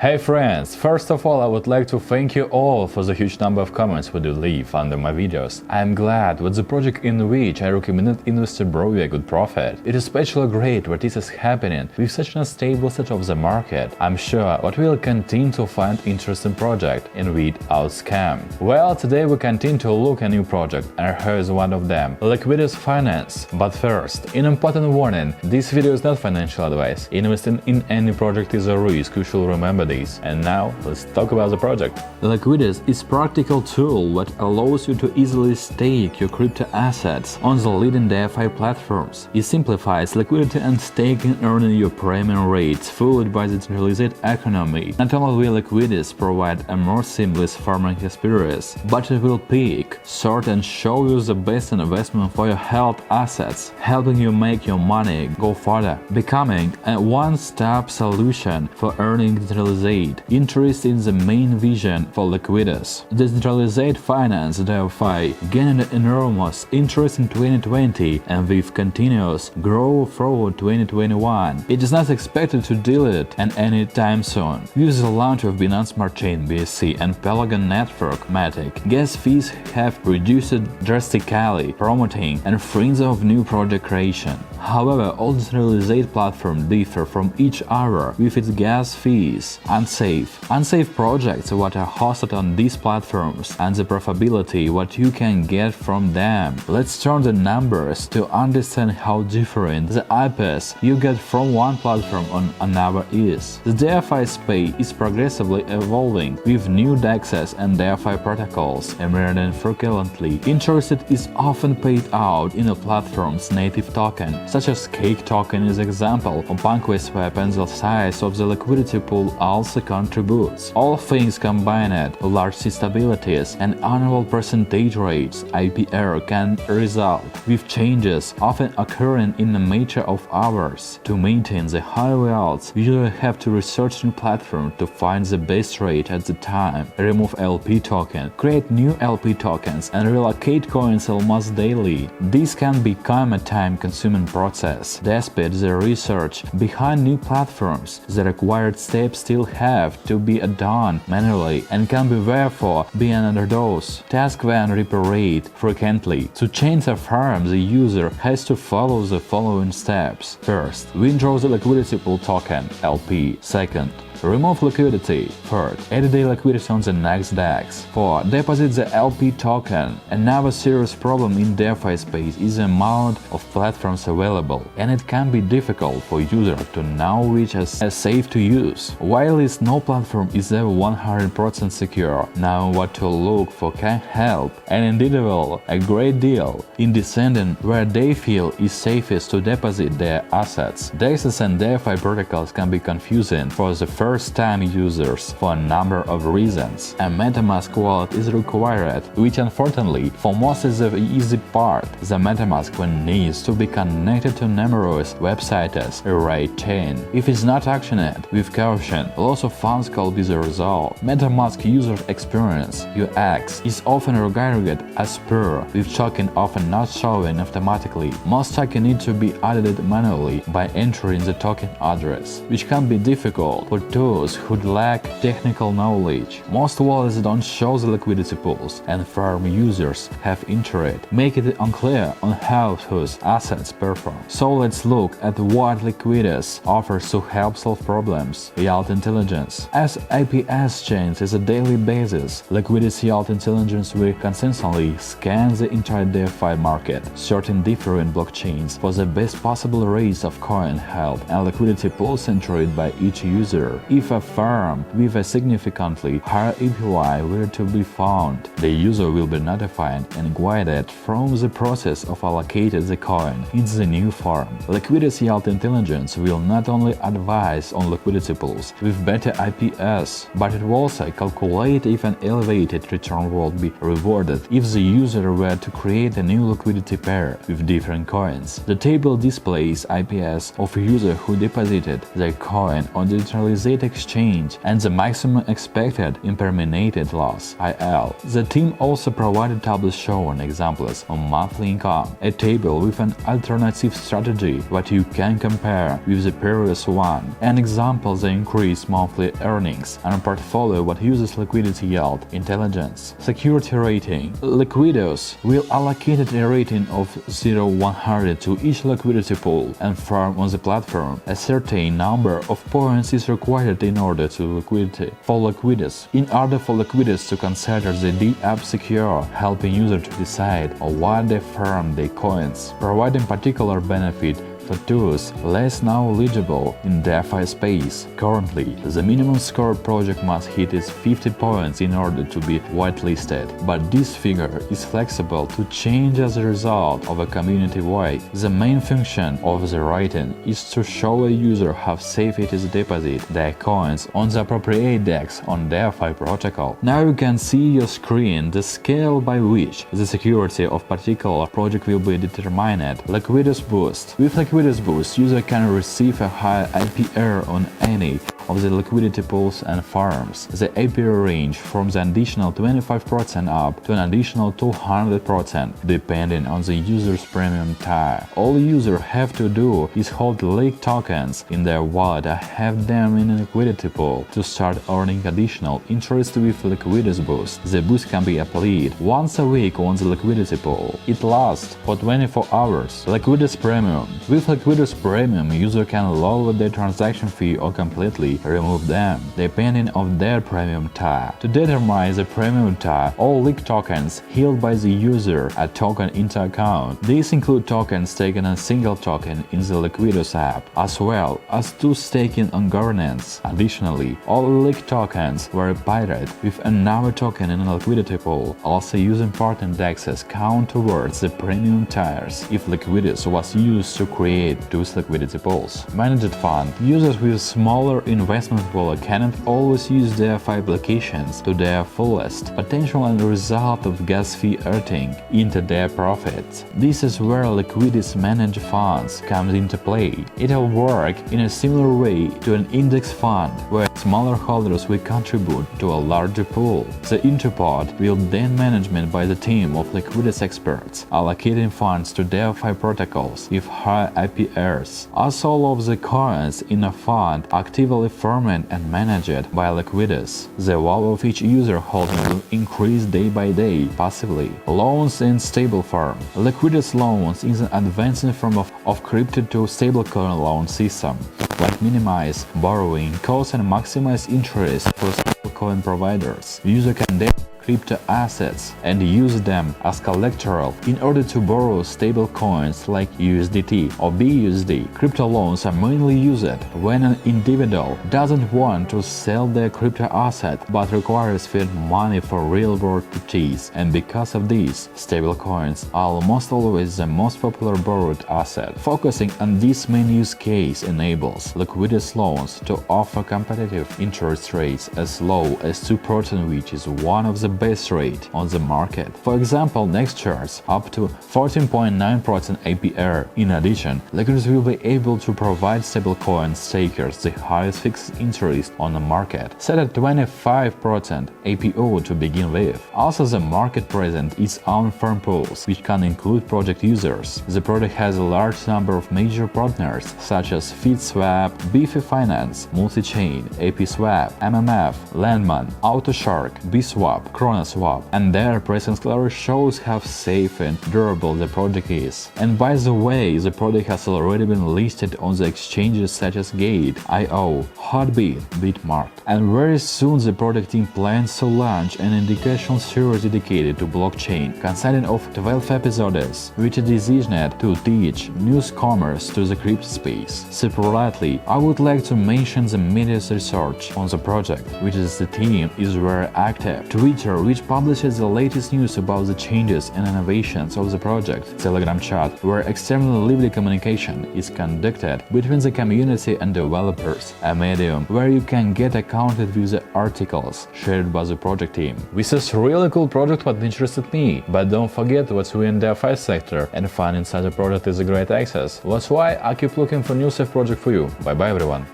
Hey friends, first of all I would like to thank you all for the huge number of comments we do leave under my videos. I am glad with the project in which I recommended investor brought you a good profit. It is especially great that this is happening with such an unstable state of the market. I'm sure that we will continue to find interesting project and weed out scam. Well, today we continue to look at a new project and here is one of them, Liquidus Finance. But first, an important warning, this video is not financial advice. Investing in any project is a risk, you should remember this. And now, let's talk about the project. Liquidus is a practical tool that allows you to easily stake your crypto assets on the leading DeFi platforms. It simplifies liquidity and staking, earning your premium rates fueled by the decentralized economy. Not only will Liquidus provide a more seamless farming experience, but it will pick, sort and show you the best investment for your held assets, helping you make your money go further, becoming a one-stop solution for earning decentralized interest in the main vision for Liquidus. Decentralized finance DeFi gained enormous interest in 2020 and with continuous growth through 2021. It is not expected to delete any time soon. With the launch of Binance Smart Chain BSC and Polygon Network Matic, gas fees have reduced drastically, promoting and freeing of new project creation. However, all decentralized platforms differ from each other with its gas fees. Unsafe projects that are hosted on these platforms and the profitability what you can get from them. Let's turn the numbers to understand how different the IPs you get from one platform on another is. The DeFi space is progressively evolving with new DEXs and DeFi protocols emerging frequently. Interest is often paid out in a platform's native token, such as Cake token is an example of PancakeSwap, and the size of the liquidity pool also contributes. All things combined, large instabilities and annual percentage rates (IPR) can result, with changes often occurring in a matter of hours. To maintain the high yields, you usually have to research new platform to find the best rate at the time, remove LP token, create new LP tokens, and relocate coins almost daily. This can become a time-consuming process. Despite the research behind new platforms, the required steps still have to be done manually and can be therefore be an underdose task when repeated frequently. To change the farm, the user has to follow the following steps. First, withdraw the liquidity pool token (LP). Second, remove liquidity. Third, add the liquidity on the next DEX. 4. Deposit the LP token. Another serious problem in DeFi space is the amount of platforms available, and it can be difficult for users to know which is safe to use. While no platform is ever 100% secure, knowing what to look for can help an individual a great deal in deciding where they feel is safest to deposit their assets. DEXs and DeFi protocols can be confusing for the first-time users for a number of reasons. A MetaMask wallet is required, which unfortunately for most is the easy part. The MetaMask one needs to be connected to numerous websites array chain. If it's not actioned with caution, loss of funds could be the result. MetaMask user experience (UX) is often regarded as poor, with token often not showing automatically. Most tokens need to be added manually by entering the token address, which can be difficult for those who lack technical knowledge. Most wallets don't show the liquidity pools, and farm users have interest, making it unclear on how whose assets perform. So let's look at what Liquidus offers to help solve problems. Yield intelligence. As IPS changes on a daily basis, Liquidus yield intelligence will consistently scan the entire DeFi market, searching different blockchains for the best possible rates of coin held and liquidity pools entered by each user. If a firm with a significantly higher APY were to be found, the user will be notified and guided through the process of allocating the coin into the new firm. Liquidus yield intelligence will not only advise on liquidity pools with better IPS, but it will also calculate if an elevated return will be rewarded if the user were to create a new liquidity pair with different coins. The table displays IPS of a user who deposited their coin on the decentralized rate exchange and the maximum expected impermanent loss (IL). The team also provided tables showing examples of monthly income, a table with an alternative strategy that you can compare with the previous one, and examples that increase monthly earnings, and a portfolio that uses liquidity yield intelligence. Security rating. Liquidus will allocate a rating of 0-100 to each liquidity pool and firm on the platform. A certain number of points is required in order for Liquidus. In order for Liquidus to consider the D-app secure, helping users to decide on what they firm their coins, providing particular benefit for those less now eligible in DeFi space. Currently, the minimum score project must hit is 50 points in order to be whitelisted, but this figure is flexible to change as a result of a community vote. The main function of the rating is to show a user how safe it is to deposit their coins on the appropriate DEX on DeFi protocol. Now you can see your screen the scale by which the security of particular project will be determined. Liquidus Boost. With Liquidus Boost, user can receive a higher APR on any of the liquidity pools and farms. The APR range from the additional 25% up to an additional 200% depending on the user's premium tier. All users have to do is hold Liq tokens in their wallet and have them in a liquidity pool to start earning additional interest with Liquidus Boost. The boost can be applied once a week on the liquidity pool. It lasts for 24 hours. Liquidus Premium. With Liquidus Premium, user can lower their transaction fee or completely remove them, depending on their premium tier. To determine the premium tier, all Liq tokens held by the user are taken into account. These include tokens taken on a single token in the Liquidus app, as well as those taken on governance. Additionally, all Liq tokens were paired with another token in a liquidity pool, also using partner DEXs count towards the premium tiers if Liquidus was used to create those liquidity pools. Managed fund. Users with smaller investment pool cannot always use DeFi applications to their fullest potential and result of gas fee earning into their profits. This is where Liquidus managed funds comes into play. It will work in a similar way to an index fund, where smaller holders will contribute to a larger pool. The interpod will then managed by the team of Liquidus experts, allocating funds to DeFi protocols with high APRs. As all of the coins in a fund actively firmed and managed by Liquidus, the value of each user holding will increase day by day passively. Loans in stable form. Liquidus loans is an advancing form of crypto to stablecoin loan system that minimize borrowing costs and maximize interest for stablecoin providers. User can then crypto assets and use them as collateral in order to borrow stable coins like USDT or BUSD. Crypto loans are mainly used when an individual doesn't want to sell their crypto asset but requires fiat money for real-world purchase, and because of this, stable coins are almost always the most popular borrowed asset. Focusing on this main use case enables Liquidus loans to offer competitive interest rates as low as 2%, which is one of the best rate on the market. For example, next charts up to 14.9% APR. In addition, Liquidus will be able to provide stablecoin stakers the highest fixed interest on the market, set at 25% APO to begin with. Also, the market presents its own firm pools, which can include project users. The project has a large number of major partners such as FeedSwap, DeFi Finance, Multichain, APSwap, MMF, Landman, AutoShark, BSwap, Chronoswap, and their presence clearly shows how safe and durable the project is. And by the way, the project has already been listed on the exchanges such as Gate.io, Hotbit, Bitmart, and very soon the project team plans to launch an educational series dedicated to blockchain, consisting of 12 episodes, which is designed to teach newcomers to the crypto space. Separately, I would like to mention the media's research on the project, which is the team is very active. Twitter, which publishes the latest news about the changes and innovations of the project. Telegram chat, where extremely lively communication is conducted between the community and developers. A Medium, where you can get acquainted with the articles shared by the project team. This is a really cool project that interested me, but don't forget what's we in the DeFi sector, and finding such a project is a great access. That's why I keep looking for new safe project for you. Bye bye everyone.